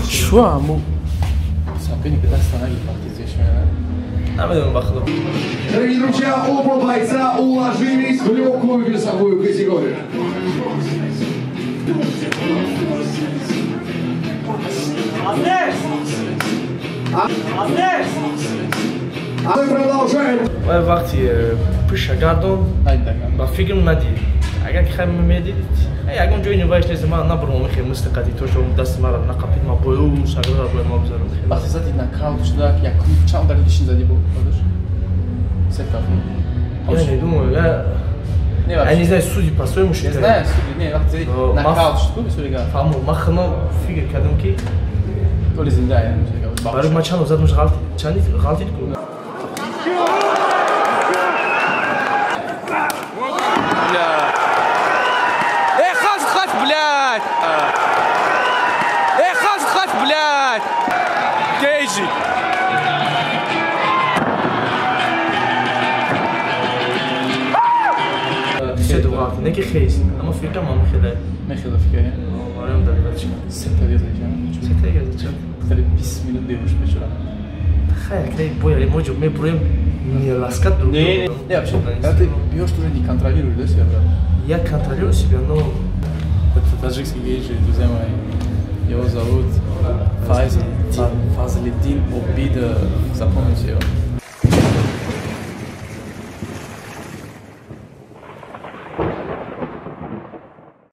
Şu an bu Sapeni kadar sana iyi partizleşme ya. Давай bakalım. Дорогие друзья, оба бойца уложились в легкую весовую категорию. А мы продолжаем. وقتی پیش گردم با فکر ندید اگر که خیلی میدید اگر اون جوی نوایش نیست ما نبرم خیلی مستقلی تو شما دست ما رو نقابید ما بویو شغل رو باید ما بذارم وقتی زدید نکاوت شده یا چند دلیلشین زدی با خودش سه کافی یعنی دوم یا یعنی زای سودی پاسوی مشکل نه سودی نه وقتی زدید نکاوت شد به سوری گفت فهمو ما خنا فکر کردم که کلی زنده یعنی برای ما چند زد مش غلطی چندی غلطی کنم Кейджи! سه دو غلطی نه که خیلی اما فکرم ما خیلی میخواد فکر آرام داری بچه سه تا دیگه سه تا دیگه چند خیلی 20 minut دیوش بچورا خیلی бояли можем мы будем не ласкать друг друга. Не, вообще, когда ты бьешь, ты уже не контролируешь, да, себя, брат? Я контролирую себя, но... Это таджикский гейджи, друзья мои. Его зовут Фазлиддин Обида, запомните его.